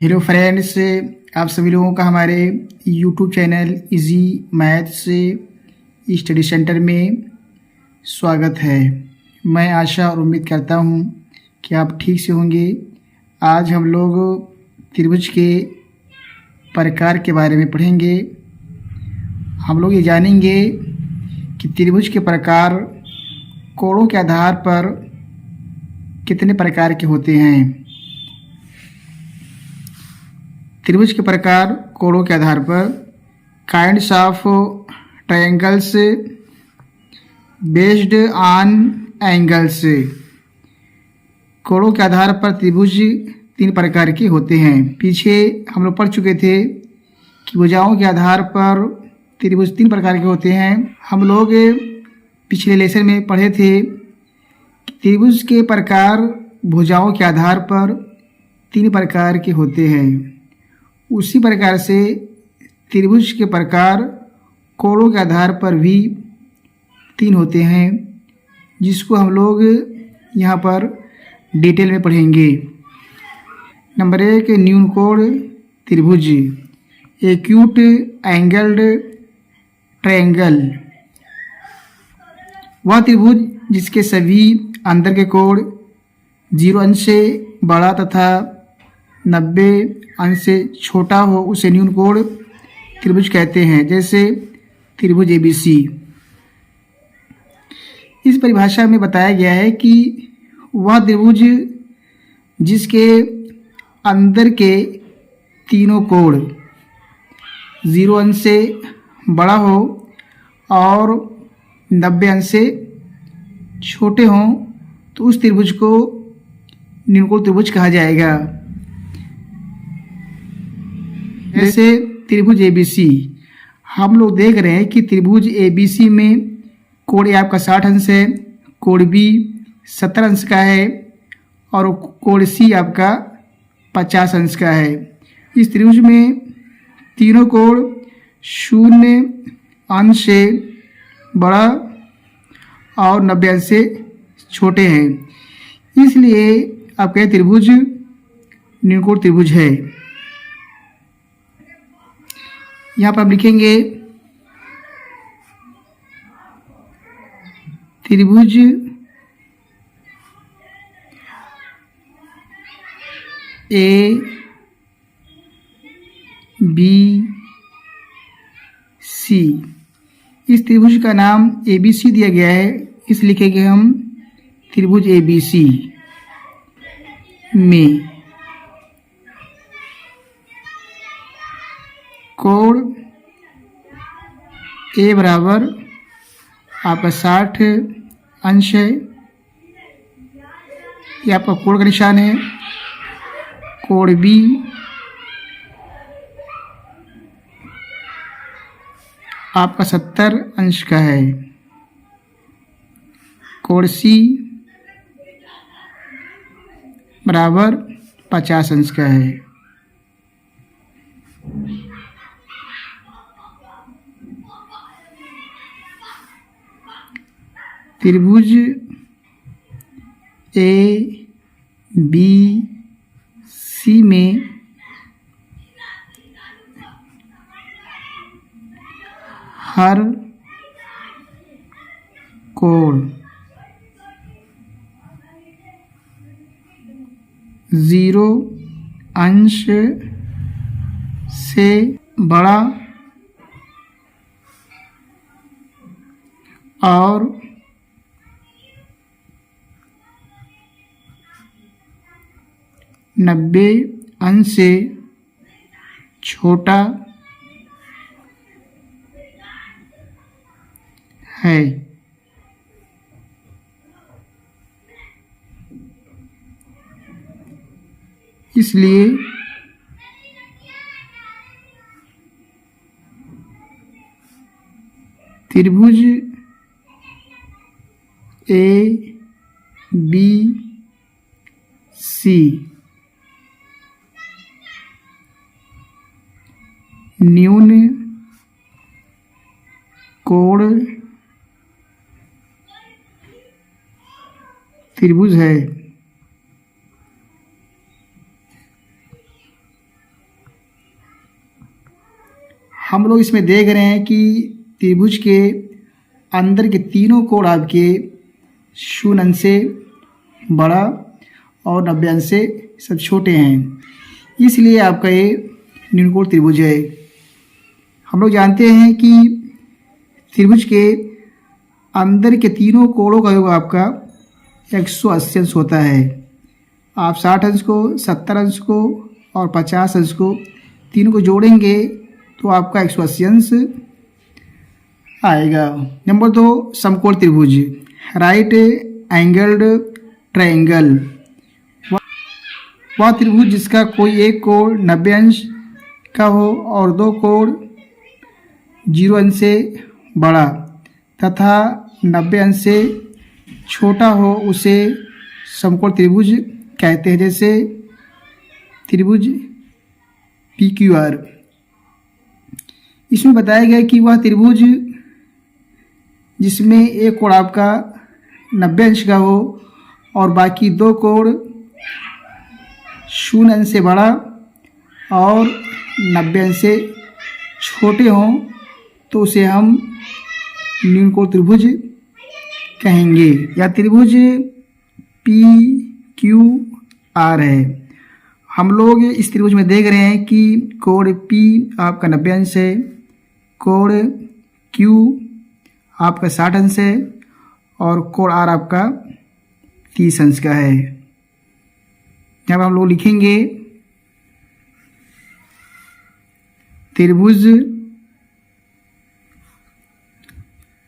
Hello friends, आप सभी लोगों का हमारे YouTube channel easy maths study centre में स्वागत है। मैं आशा और उम्मीद करता हूँ कि आप ठीक से होंगे। आज हम लोग त्रिभुज के प्रकार के बारे में पढ़ेंगे। हम लोग ये जानेंगे कि त्रिभुज के प्रकार कोणों के आधार पर कितने प्रकार के होते हैं। त्रिभुज के प्रकार कोणों के आधार पर kinds of triangles based on angles. कोणों के आधार पर त्रिभुज तीन प्रकार के होते हैं। पीछे हम लोग पढ़ चुके थे कि भुजाओं के आधार पर त्रिभुज तीन प्रकार के होते हैं। हम लोग पिछले लेसन में पढ़े थे कि त्रिभुज के प्रकार भुजाओं के आधार पर तीन प्रकार के होते हैं। उसी प्रकार से त्रिभुज के प्रकार कोणों के आधार पर भी तीन होते हैं, जिसको हम लोग यहाँ पर डिटेल में पढ़ेंगे। नंबर 1, न्यून कोण त्रिभुज, एक्यूट एंगल्ड ट्रायंगल। वह त्रिभुज जिसके सभी अंदर के कोण 0 अंश से बड़ा तथा 90 अंश से छोटा हो उसे न्यून कोण त्रिभुज कहते हैं, जैसे त्रिभुज एबीसी। इस परिभाषा में बताया गया है कि वह त्रिभुज जिसके अंदर के तीनों कोण 0 अंश से बड़ा हो और 90 अंश से छोटे हों तो उस त्रिभुज को न्यून कोण त्रिभुज कहा जाएगा। जैसे त्रिभुज एबीसी, हम लोग देख रहे हैं कि त्रिभुज एबीसी में कोण ए आपका 60 अंश है, कोण बी 70 अंश का है और कोण सी आपका 50 अंश का है। इस त्रिभुज में तीनों कोण 0 अंश से बड़ा और 90 अंश से छोटे हैं, इसलिए आपका त्रिभुज न्यून कोण त्रिभुज है। यहाँ पर हम लिखेंगे त्रिभुज ए बी सी। इस त्रिभुज का नाम एबीसी दिया गया है, इस लिखेंगे हम त्रिभुज एबीसी में कोण ए बराबर आपका 60 अंश है, ये आपका कोण का निशान है। कोण बी आपका 70 अंश का है। कोण सी बराबर 50 अंश का है। त्रिभुज ए बी सी में हर कोण 0 अंश से बड़ा और 90 अंश से छोटा है। इसलिए त्रिभुज ए बी सी न्यून कोण त्रिभुज है। हम लोग इसमें देख रहे हैं कि त्रिभुज के अंदर के तीनों कोण आपके 0 अंश से बड़ा और 90 अंश से सब छोटे हैं, इसलिए आपका ये न्यूनकोण त्रिभुज है। हम लोग जानते हैं कि त्रिभुज के अंदर के तीनों कोणों का योग आपका 180 अंश होता है। आप 60 अंश को, 70 अंश को और 50 अंश को तीनों को जोड़ेंगे तो आपका 180 अंश आएगा। नंबर 2, समकोण त्रिभुज, राइट एंगल्ड ट्रायंगल। वह त्रिभुज जिसका कोई एक कोण 90 अंश का हो और दो कोण 0 अंश से बड़ा तथा 90 अंश से छोटा हो, उसे समकोण त्रिभुज कहते हैं। जैसे त्रिभुज PQR। इसमें बताया गया कि वह त्रिभुज जिसमें एक कोण आपका 90 अंश का हो और बाकी दो कोण 0 अंश से बड़ा और 90 अंश से छोटे हों तो उसे हम न्यूनकोण त्रिभुज कहेंगे। या त्रिभुज PQR है। हम लोग इस त्रिभुज में देख रहे हैं कि कोण P आपका 90 अंश है, कोण Q आपका 60 अंश है और कोण R आपका 30 अंश का है। यहाँ पर हम लोग लिखेंगे त्रिभुज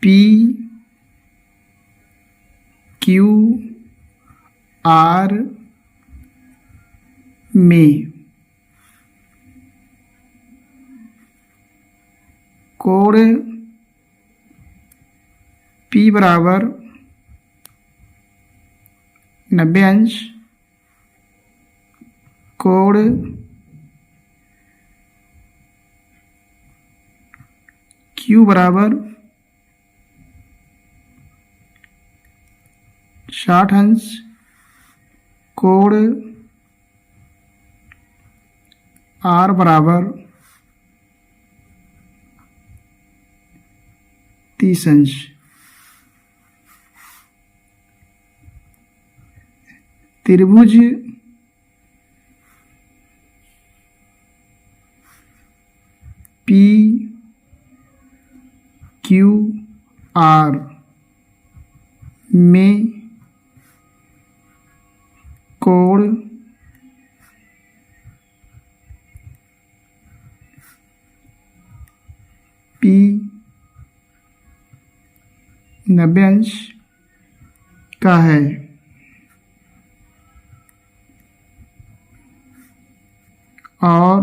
PQR में कोण P बराबर 90 अंश, कोण Q बराबर 60 अंश, कोण R बराबर 30 अंश। त्रिभुज PQR में कोण P 90 अंश का है और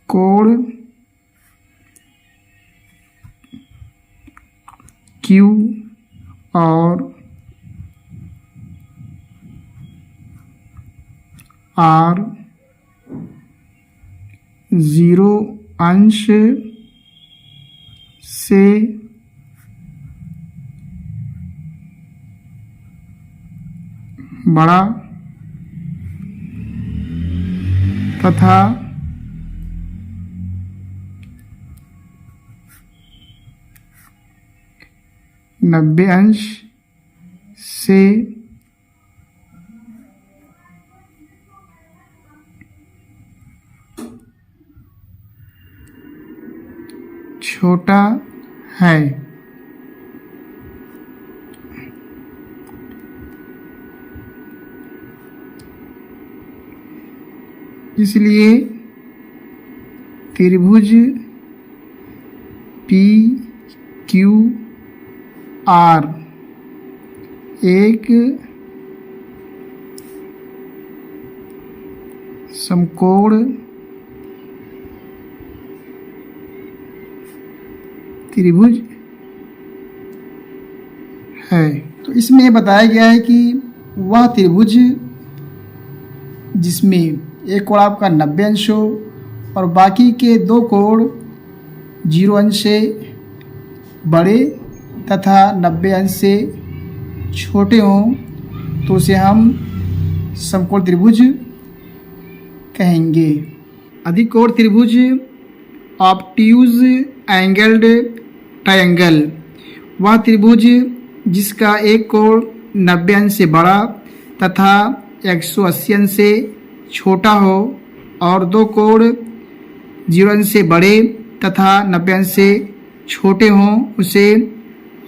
कोण Q और R 0 अंश से बड़ा तथा 90 अंश से छोटा है। इसलिए त्रिभुज PQR एक समकोण त्रिभुज है। तो इसमें बताया गया है कि वह त्रिभुज जिसमें एक कोण आपका 90 अंश हो और बाकी के दो कोण 0 अंश से बड़े तथा 90 अंश से छोटे हों, तो उसे हम समकोण त्रिभुज कहेंगे। अधिकोण त्रिभुज ऑब्ट्यूज एंगल्ड ट्रायंगल, वह त्रिभुज जिसका एक कोण 90 अंश से बड़ा तथा 180 अंश से छोटा हो और दो कोण 0 अंश से बड़े तथा 90 अंश से छोटे हों, उसे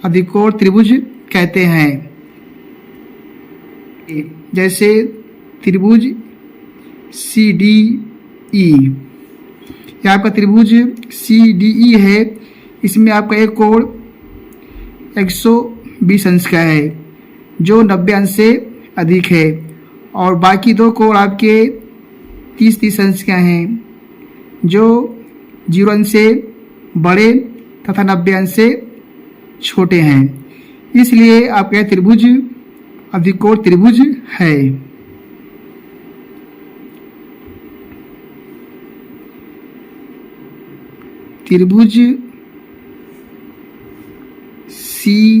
अधिकोण त्रिभुज कहते हैं। जैसे त्रिभुज CDE, यह आपका त्रिभुज CDE है। इसमें आपका एक कोण 120 अंश का है जो 90 अंश से अधिक है और बाकी दो कोण आपके 30 अंश का हैं जो 0 अंश से बड़े तथा 90 अंश से छोटे हैं। इसलिए आपका त्रिभुज अधिकोण त्रिभुज है। त्रिभुज CDE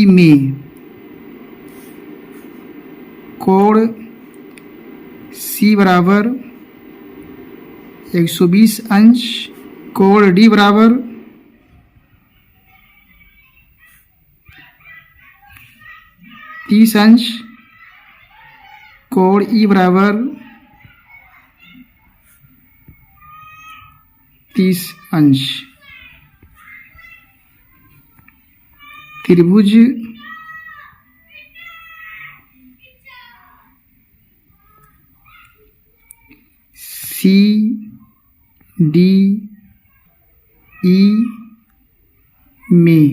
में कोण C बराबर 120 अंश, कोण D बराबर 30 अंश, कोण E बराबर 30 अंश। त्रिभुज CDE में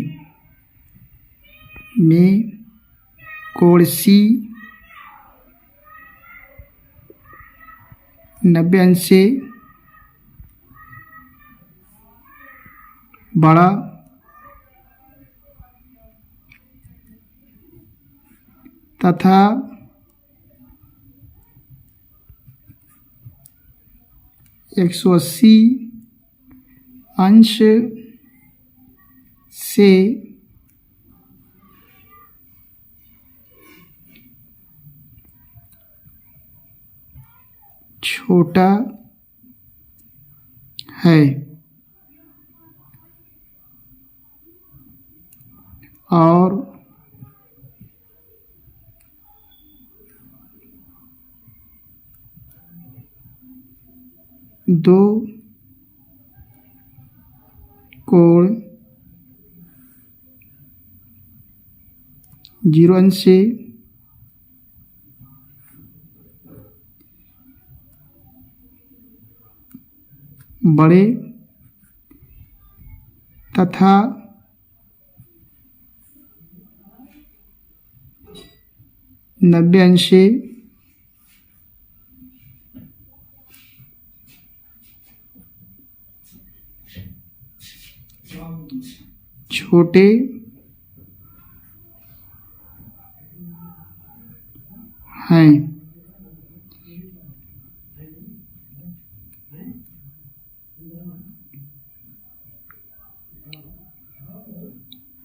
कोण C 90 अंश से बड़ा तथा 180 अंश से छोटा है और दो कोण 0 अंश से बड़े तथा 90 अंश से छोटे हैं।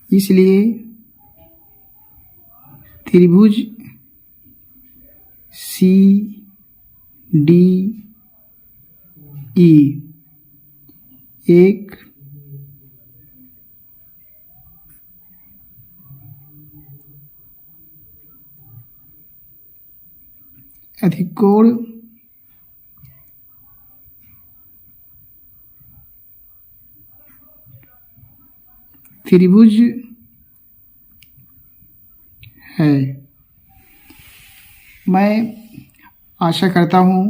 इसलिए त्रिभुज CDE एक अधिकोण त्रिभुज है। मैं आशा करता हूँ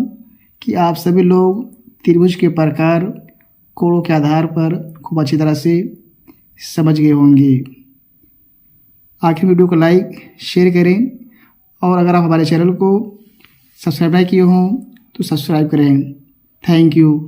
कि आप सभी लोग त्रिभुज के प्रकार कोणों के आधार पर खूब अच्छी तरह से समझ गए होंगे। आखिर वीडियो को लाइक शेयर करें और अगर आप हमारे चैनल को सब्सक्राइब नहीं किए हों तो सब्सक्राइब करें। Thank you.